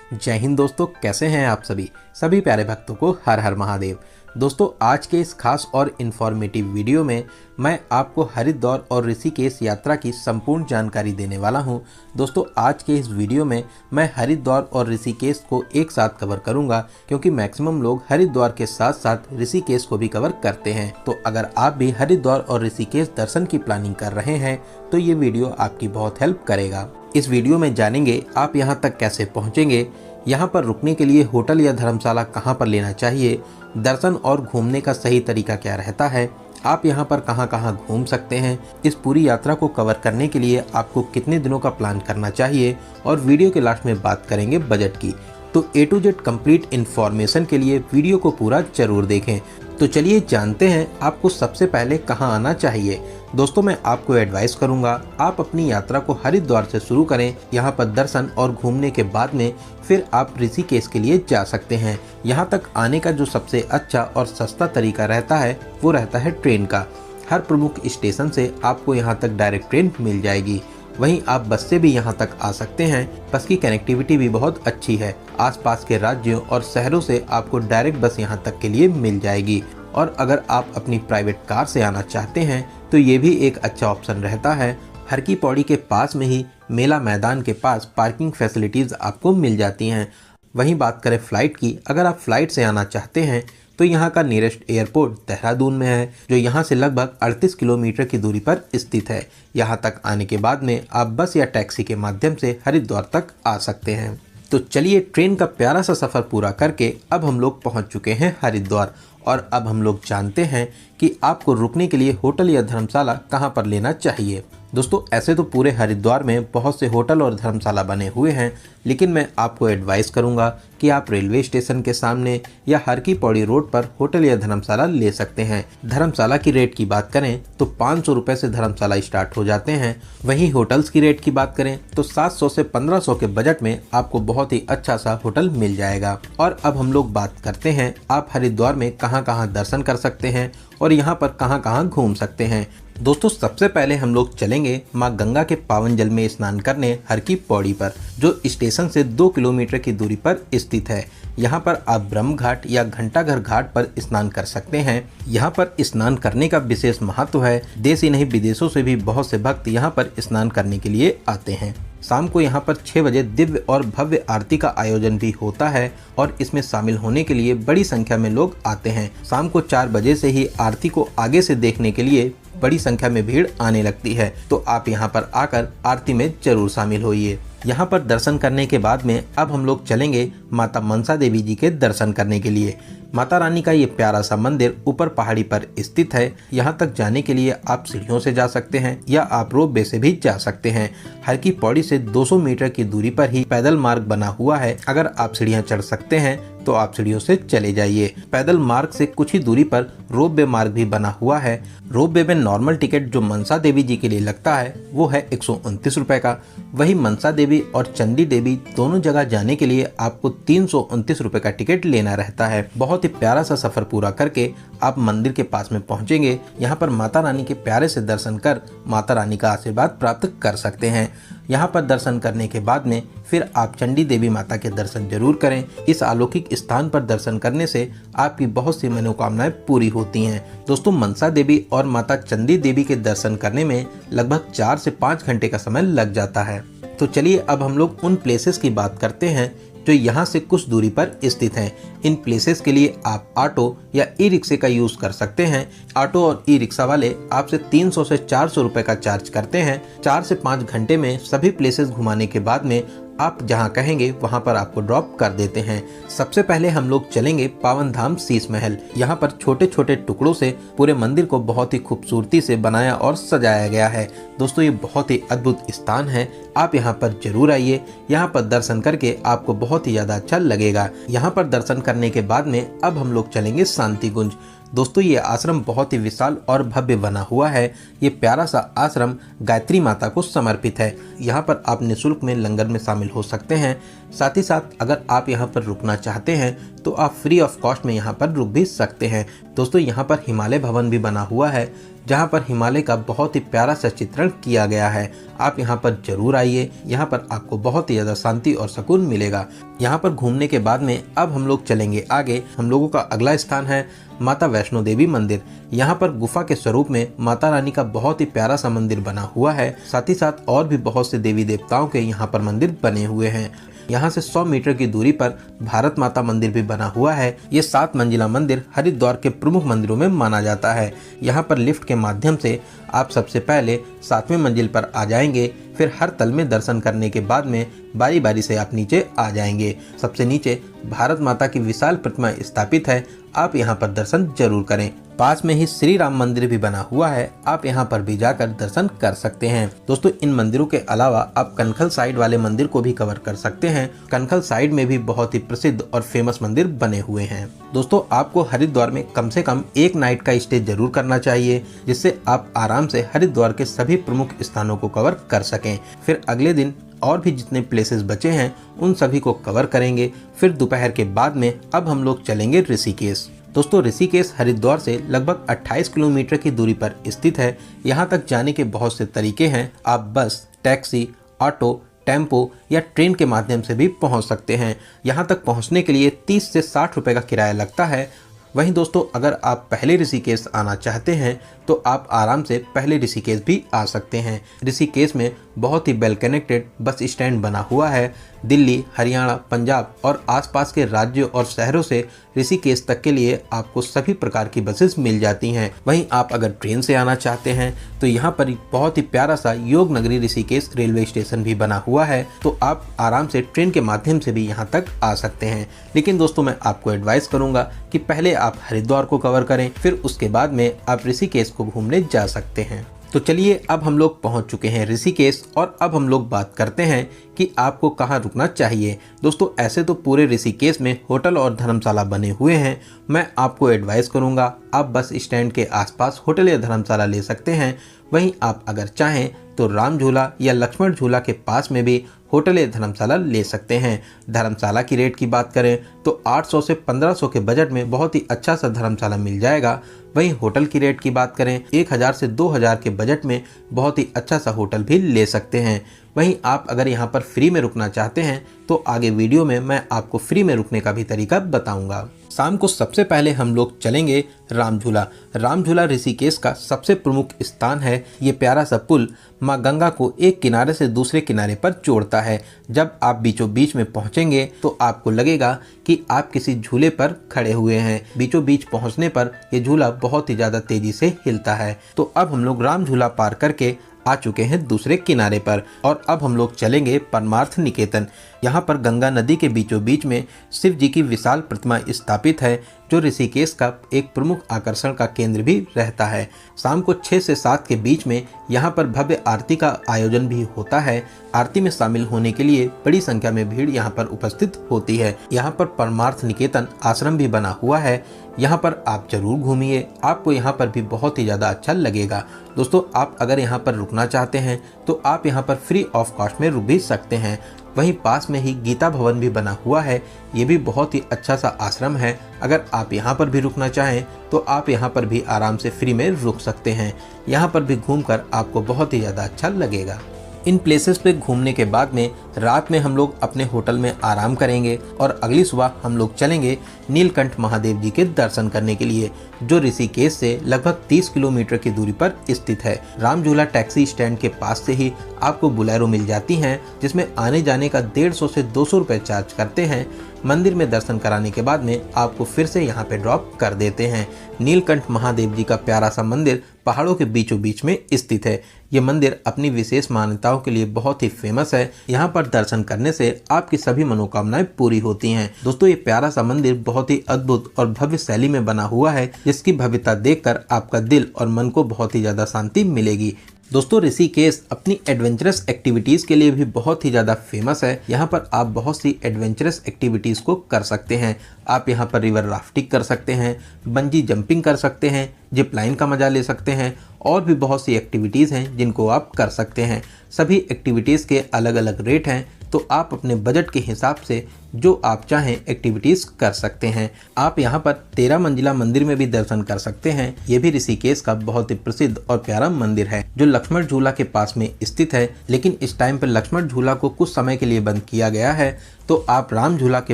जय हिंद दोस्तों, कैसे हैं आप सभी प्यारे भक्तों को हर हर महादेव। दोस्तों, आज के इस खास और इन्फॉर्मेटिव वीडियो में मैं आपको हरिद्वार और ऋषिकेश यात्रा की संपूर्ण जानकारी देने वाला हूं। दोस्तों, आज के इस वीडियो में मैं हरिद्वार और ऋषिकेश को एक साथ कवर करूंगा, क्योंकि मैक्सिमम लोग हरिद्वार के साथ साथ ऋषिकेश को भी कवर करते हैं। तो अगर आप भी हरिद्वार और ऋषिकेश दर्शन की प्लानिंग कर रहे हैं तो ये वीडियो आपकी बहुत हेल्प करेगा। इस वीडियो में जानेंगे आप यहाँ तक कैसे पहुँचेंगे, यहाँ पर रुकने के लिए होटल या धर्मशाला कहाँ पर लेना चाहिए, दर्शन और घूमने का सही तरीका क्या रहता है, आप यहाँ पर कहाँ कहाँ घूम सकते हैं, इस पूरी यात्रा को कवर करने के लिए आपको कितने दिनों का प्लान करना चाहिए, और वीडियो के लास्ट में बात करेंगे बजट की। तो A to Z complete information के लिए वीडियो को पूरा जरूर देखें। तो चलिए जानते हैं आपको सबसे पहले कहाँ आना चाहिए। दोस्तों, मैं आपको एडवाइस करूंगा आप अपनी यात्रा को हरिद्वार से शुरू करें। यहाँ पर दर्शन और घूमने के बाद में फिर आप ऋषिकेश के लिए जा सकते हैं। यहाँ तक आने का जो सबसे अच्छा और सस्ता तरीका रहता है वो रहता है ट्रेन का। हर प्रमुख स्टेशन से आपको यहाँ तक डायरेक्ट ट्रेन मिल जाएगी। वहीं आप बस से भी यहाँ तक आ सकते हैं। बस की कनेक्टिविटी भी बहुत अच्छी है। आसपास के राज्यों और शहरों से आपको डायरेक्ट बस यहाँ तक के लिए मिल जाएगी। और अगर आप अपनी प्राइवेट कार से आना चाहते हैं तो ये भी एक अच्छा ऑप्शन रहता है। हर की पौड़ी के पास में ही मेला मैदान के पास पार्किंग फैसिलिटीज़ आपको मिल जाती हैं। वहीं बात करें फ़्लाइट की, अगर आप फ़्लाइट से आना चाहते हैं तो यहाँ का नियरेस्ट एयरपोर्ट देहरादून में है, जो यहाँ से लगभग 38 किलोमीटर की दूरी पर स्थित है। यहाँ तक आने के बाद में आप बस या टैक्सी के माध्यम से हरिद्वार तक आ सकते हैं। तो चलिए, ट्रेन का प्यारा सा सफ़र पूरा करके अब हम लोग पहुँच चुके हैं हरिद्वार, और अब हम लोग जानते हैं कि आपको रुकने के लिए होटल या धर्मशाला कहाँ पर लेना चाहिए। दोस्तों, ऐसे तो पूरे हरिद्वार में बहुत से होटल और धर्मशाला बने हुए हैं, लेकिन मैं आपको एडवाइस करूंगा कि आप रेलवे स्टेशन के सामने या हर की पौड़ी रोड पर होटल या धर्मशाला ले सकते हैं। धर्मशाला की रेट की बात करें तो 500 रुपये से धर्मशाला स्टार्ट हो जाते हैं। वहीं होटल्स की रेट की बात करें तो 700 से 1500 के बजट में आपको बहुत ही अच्छा सा होटल मिल जाएगा। और अब हम लोग बात करते हैं आप हरिद्वार में कहाँ कहाँ दर्शन कर सकते हैं और यहाँ पर कहाँ कहाँ घूम सकते हैं। दोस्तों, सबसे पहले हम लोग चलेंगे माँ गंगा के पावन जल में स्नान करने हर की पौड़ी पर, जो स्टेशन से 2 किलोमीटर की दूरी पर स्थित है। यहाँ पर आप ब्रह्म घाट या घंटाघर घाट पर स्नान कर सकते हैं। यहाँ पर स्नान करने का विशेष महत्व है। देश ही नहीं विदेशों से भी बहुत से भक्त यहाँ पर स्नान करने के लिए आते हैं। शाम को यहाँ पर 6 बजे दिव्य और भव्य आरती का आयोजन भी होता है, और इसमें शामिल होने के लिए बड़ी संख्या में लोग आते हैं। शाम को 4 बजे से ही आरती को आगे से देखने के लिए बड़ी संख्या में भीड़ आने लगती है। तो आप यहाँ पर आकर आरती में जरूर शामिल होइए। यहाँ पर दर्शन करने के बाद में अब हम लोग चलेंगे माता मनसा देवी जी के दर्शन करने के लिए। माता रानी का ये प्यारा सा मंदिर ऊपर पहाड़ी पर स्थित है। यहाँ तक जाने के लिए आप सीढ़ियों से जा सकते हैं या आप रोपवे से भी जा सकते हैं। हर की पौड़ी से 200 मीटर की दूरी पर ही पैदल मार्ग बना हुआ है। अगर आप सीढ़ियाँ चढ़ सकते हैं तो आप सीढ़ियों से चले जाइए। पैदल मार्ग से कुछ ही दूरी पर रोपवे मार्ग भी बना हुआ है। रोपवे में नॉर्मल टिकट जो मनसा देवी जी के लिए लगता है वो है 129 रुपये का। वही मनसा देवी और चंडी देवी दोनों जगह जाने के लिए आपको 329 रुपये का टिकट लेना रहता है। बहुत ही प्यारा सा सफर पूरा करके आप मंदिर के पास में पहुंचेंगे। यहाँ पर माता रानी के प्यारे से दर्शन कर माता रानी का आशीर्वाद प्राप्त कर सकते हैं। यहाँ पर दर्शन करने के बाद में फिर आप चंडी देवी माता के दर्शन जरूर करें। इस अलौकिक स्थान पर दर्शन करने से आपकी बहुत सी मनोकामनाएं पूरी होती हैं। दोस्तों, मनसा देवी और माता चंडी देवी के दर्शन करने में लगभग 4 से 5 घंटे का समय लग जाता है। तो चलिए, अब हम लोग उन प्लेसेस की बात करते हैं जो यहाँ से कुछ दूरी पर स्थित हैं। इन प्लेसेस के लिए आप ऑटो या ई रिक्शे का यूज़ कर सकते हैं। ऑटो और ई रिक्शा वाले आपसे 300 से 400 रुपये का चार्ज करते हैं। 4 से 5 घंटे में सभी प्लेसेस घुमाने के बाद में आप जहां कहेंगे वहां पर आपको ड्रॉप कर देते हैं। सबसे पहले हम लोग चलेंगे पावन धाम शीश महल। यहाँ पर छोटे छोटे टुकड़ों से पूरे मंदिर को बहुत ही खूबसूरती से बनाया और सजाया गया है। दोस्तों, ये बहुत ही अद्भुत स्थान है। आप यहाँ पर जरूर आइए। यहाँ पर दर्शन करके आपको बहुत ही ज़्यादा अच्छा लगेगा। यहाँ पर दर्शन करने के बाद में अब हम लोग चलेंगे शांति कुंज। दोस्तों, ये आश्रम बहुत ही विशाल और भव्य बना हुआ है। ये प्यारा सा आश्रम गायत्री माता को समर्पित है। यहाँ पर आप निःशुल्क में लंगर में शामिल हो सकते हैं। साथ ही साथ अगर आप यहाँ पर रुकना चाहते हैं तो आप फ्री ऑफ कॉस्ट में यहाँ पर रुक भी सकते हैं। दोस्तों यहाँ पर हिमालय भवन भी बना हुआ है, जहाँ पर हिमालय का बहुत ही प्यारा सा चित्रण किया गया है। आप यहाँ पर जरूर आइए, यहाँ पर आपको बहुत ही ज़्यादा शांति और सुकून मिलेगा। यहाँ पर घूमने के बाद में अब हम लोग चलेंगे आगे। हम लोगों का अगला स्थान है माता वैष्णो देवी मंदिर। यहाँ पर गुफा के स्वरूप में माता रानी का बहुत ही प्यारा सा मंदिर बना हुआ है। साथ ही साथ और भी बहुत से देवी देवताओं के यहाँ पर मंदिर बने हुए हैं। यहाँ से 100 मीटर की दूरी पर भारत माता मंदिर भी बना हुआ है। ये 7 मंजिला मंदिर हरिद्वार के प्रमुख मंदिरों में माना जाता है। यहाँ पर लिफ्ट के माध्यम से आप सबसे पहले 7वें मंजिल पर आ जाएंगे, फिर हर तल में दर्शन करने के बाद में बारी बारी से आप नीचे आ जाएंगे। सबसे नीचे भारत माता की विशाल प्रतिमा स्थापित है, आप यहाँ पर दर्शन जरूर करें। पास में ही श्री राम मंदिर भी बना हुआ है, आप यहाँ पर भी जाकर दर्शन कर सकते हैं। दोस्तों इन मंदिरों के अलावा आप कनखल साइड वाले मंदिर को भी कवर कर सकते हैं। कनखल साइड में भी बहुत ही प्रसिद्ध और फेमस मंदिर बने हुए हैं। दोस्तों आपको हरिद्वार में कम से कम एक नाइट का स्टे जरूर करना चाहिए, जिससे आप आराम से हरिद्वार के सभी प्रमुख स्थानों को कवर कर सकें। फिर अगले दिन और भी जितने प्लेसेस बचे हैं उन सभी को कवर करेंगे। फिर दोपहर के बाद में अब हम लोग चलेंगे ऋषिकेश। दोस्तों ऋषिकेश हरिद्वार से लगभग 28 किलोमीटर की दूरी पर स्थित है। यहाँ तक जाने के बहुत से तरीके हैं। आप बस, टैक्सी, ऑटो, टेम्पो या ट्रेन के माध्यम से भी पहुँच सकते हैं। यहाँ तक पहुँचने के लिए 30 से 60 रुपये का किराया लगता है। वहीं दोस्तों अगर आप पहले ऋषिकेश आना चाहते हैं तो आप आराम से पहले ऋषिकेश भी आ सकते हैं। ऋषिकेश में बहुत ही वेल कनेक्टेड बस स्टैंड बना हुआ है। दिल्ली, हरियाणा, पंजाब और आसपास के राज्यों और शहरों से ऋषिकेश तक के लिए आपको सभी प्रकार की बसेस मिल जाती हैं। वहीं आप अगर ट्रेन से आना चाहते हैं तो यहाँ पर बहुत ही प्यारा सा योग नगरी ऋषिकेश रेलवे स्टेशन भी बना हुआ है, तो आप आराम से ट्रेन के माध्यम से भी यहाँ तक आ सकते हैं। लेकिन दोस्तों मैं आपको एडवाइस करूँगा कि पहले आप हरिद्वार को कवर करें, फिर उसके बाद में आप ऋषिकेश को घूमने जा सकते हैं। तो चलिए अब हम लोग पहुंच चुके हैं ऋषिकेश और अब हम लोग बात करते हैं कि आपको कहां रुकना चाहिए। दोस्तों ऐसे तो पूरे ऋषिकेश में होटल और धर्मशाला बने हुए हैं। मैं आपको एडवाइस करूंगा आप बस स्टैंड के आसपास होटल या धर्मशाला ले सकते हैं। वहीं आप अगर चाहें तो राम झूला या लक्ष्मण झूला के पास में भी होटल या धर्मशाला ले सकते हैं। धर्मशाला की रेट की बात करें तो 800 से 1500 के बजट में बहुत ही अच्छा सा धर्मशाला मिल जाएगा। वहीं होटल की रेट की बात करें 1000 से 2000 के बजट में बहुत ही अच्छा सा होटल भी ले सकते हैं। वहीं आप अगर यहाँ पर फ्री में रुकना चाहते हैं तो आगे वीडियो में मैं आपको फ्री में रुकने का भी तरीका बताऊंगा। शाम को सबसे पहले हम लोग चलेंगे राम झूला। राम झूला ऋषिकेश का सबसे प्रमुख स्थान है। ये प्यारा सा पुल माँ गंगा को एक किनारे से दूसरे किनारे पर जोड़ता है। जब आप बीचों बीच में पहुँचेंगे तो आपको लगेगा कि आप किसी झूले पर खड़े हुए हैं। बीचों बीच पहुँचने पर यह झूला बहुत ही ज़्यादा तेजी से हिलता है। तो अब हम लोग राम झूला पार करके आ चुके हैं दूसरे किनारे पर और अब हम लोग चलेंगे परमार्थ निकेतन। यहाँ पर गंगा नदी के बीचों बीच में शिव जी की विशाल प्रतिमा स्थापित है, जो ऋषिकेश का एक प्रमुख आकर्षण का केंद्र भी रहता है। शाम को 6 से 7 के बीच में यहाँ पर भव्य आरती का आयोजन भी होता है। आरती में शामिल होने के लिए बड़ी संख्या में भीड़ यहाँ पर उपस्थित होती है। यहाँ पर परमार्थ निकेतन आश्रम भी बना हुआ है, यहाँ पर आप जरूर घूमिए, आपको यहाँ पर भी बहुत ही ज़्यादा अच्छा लगेगा। दोस्तों आप अगर यहाँ पर रुकना चाहते हैं तो आप यहाँ पर फ्री ऑफ कॉस्ट में रुक भी सकते हैं। वहीं पास में ही गीता भवन भी बना हुआ है, ये भी बहुत ही अच्छा सा आश्रम है। अगर आप यहाँ पर भी रुकना चाहें तो आप यहाँ पर भी आराम से फ्री में रुक सकते हैं। यहाँ पर भी घूमकर आपको बहुत ही ज़्यादा अच्छा लगेगा। इन प्लेसेस पे घूमने के बाद में रात में हम लोग अपने होटल में आराम करेंगे और अगली सुबह हम लोग चलेंगे नीलकंठ महादेव जी के दर्शन करने के लिए, जो ऋषिकेश से लगभग 30 किलोमीटर की दूरी पर स्थित है। राम झूला टैक्सी स्टैंड के पास से ही आपको बुलेरो मिल जाती हैं, जिसमें आने जाने का 150 से 200 रुपये चार्ज करते हैं। मंदिर में दर्शन कराने के बाद में आपको फिर से यहाँ पे ड्रॉप कर देते हैं। नीलकंठ महादेव जी का प्यारा सा मंदिर पहाड़ों के बीचों बीच में स्थित है। ये मंदिर अपनी विशेष मान्यताओं के लिए बहुत ही फेमस है। यहाँ पर दर्शन करने से आपकी सभी मनोकामनाएं पूरी होती हैं। दोस्तों ये प्यारा सा मंदिर बहुत ही अद्भुत और भव्य शैली में बना हुआ है, जिसकी भव्यता देखकर आपका दिल और मन को बहुत ही ज्यादा शांति मिलेगी। दोस्तों ऋषिकेश अपनी एडवेंचरस एक्टिविटीज के लिए भी बहुत ही ज़्यादा फेमस है। यहाँ पर आप बहुत सी एडवेंचरस एक्टिविटीज को कर सकते हैं। आप यहाँ पर रिवर राफ्टिंग कर सकते हैं, बंजी जंपिंग कर सकते हैं, जिप लाइन का मजा ले सकते हैं और भी बहुत सी एक्टिविटीज़ हैं जिनको आप कर सकते हैं। सभी एक्टिविटीज़ के अलग अलग रेट हैं, तो आप अपने बजट के हिसाब से जो आप चाहें एक्टिविटीज कर सकते हैं। आप यहाँ पर 13 मंजिला मंदिर में भी दर्शन कर सकते हैं। ये भी ऋषिकेश का बहुत ही प्रसिद्ध और प्यारा मंदिर है जो लक्ष्मण झूला के पास में स्थित है, लेकिन इस टाइम पर लक्ष्मण झूला को कुछ समय के लिए बंद किया गया है, तो आप राम झूला के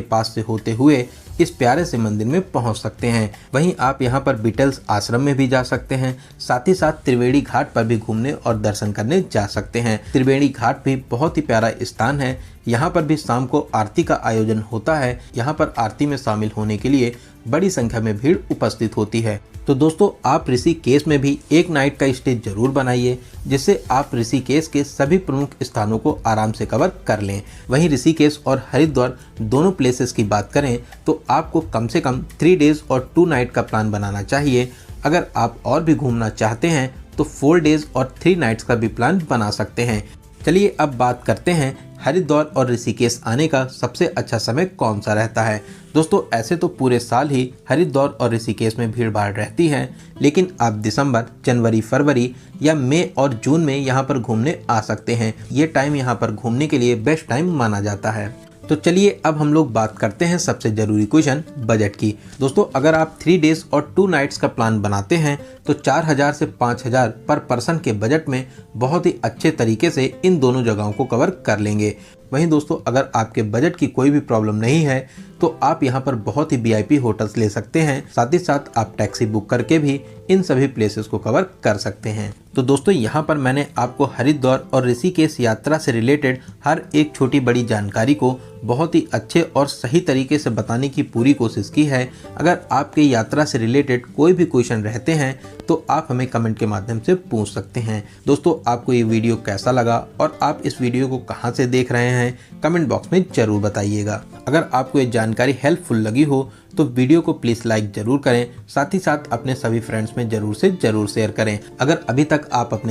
पास से होते हुए इस प्यारे से मंदिर में पहुंच सकते हैं। वहीं आप यहां पर बीटल्स आश्रम में भी जा सकते हैं, साथ ही साथ त्रिवेणी घाट पर भी घूमने और दर्शन करने जा सकते हैं। त्रिवेणी घाट भी बहुत ही प्यारा स्थान है। यहाँ पर भी शाम को आरती का आयोजन होता है। यहाँ पर आरती में शामिल होने के लिए बड़ी संख्या में भीड़ उपस्थित होती है। तो दोस्तों, आप ऋषिकेश में भी एक नाइट का स्टे जरूर बनाइए, जिससे आप ऋषिकेश के सभी प्रमुख स्थानों को आराम से कवर कर लें। वहीं ऋषिकेश और हरिद्वार दोनों प्लेसेस की बात करें तो आपको कम से कम 3 डेज और 2 नाइट का प्लान बनाना चाहिए। अगर आप और भी घूमना चाहते हैं तो 4 डेज और 3 नाइट्स का भी प्लान बना सकते हैं। चलिए अब बात करते हैं हरिद्वार और ऋषिकेश आने का सबसे अच्छा समय कौन सा रहता है। दोस्तों, ऐसे तो पूरे साल ही हरिद्वार और ऋषिकेश में भीड़ भाड़ रहती है, लेकिन आप दिसंबर, जनवरी, फरवरी या मई और जून में यहाँ पर घूमने आ सकते हैं। ये टाइम यहाँ पर घूमने के लिए बेस्ट टाइम माना जाता है। तो चलिए अब हम लोग बात करते हैं सबसे जरूरी क्वेश्चन, बजट की। दोस्तों, अगर आप 3 डेज और 2 नाइट्स का प्लान बनाते हैं तो 4000 से 5000 पर पर्सन के बजट में बहुत ही अच्छे तरीके से इन दोनों जगहों को कवर कर लेंगे। वहीं दोस्तों, अगर आपके बजट की कोई भी प्रॉब्लम नहीं है तो आप यहाँ पर बहुत ही VIP होटल्स ले सकते हैं। साथ ही साथ आप टैक्सी बुक करके भी इन सभी प्लेसेस को कवर कर सकते हैं। तो दोस्तों, यहाँ पर मैंने आपको हरिद्वार और ऋषिकेश यात्रा से रिलेटेड हर एक छोटी बड़ी जानकारी को बहुत ही अच्छे और सही तरीके से बताने की पूरी कोशिश की है। अगर आपके यात्रा से रिलेटेड कोई भी क्वेश्चन रहते हैं तो आप हमें कमेंट के माध्यम से पूछ सकते हैं। दोस्तों, आपको ये वीडियो कैसा लगा और आप इस वीडियो को कहाँ से देख रहे हैं, कमेंट बॉक्स में जरूर बताइएगा। अगर आपको ये जानकारी हेल्पफुल लगी हो तो वीडियो को प्लीज़ लाइक जरूर करें, साथ ही साथ अपने सभी फ्रेंड्स में जरूर से जरूर शेयर करें। अगर अभी तक आप अपने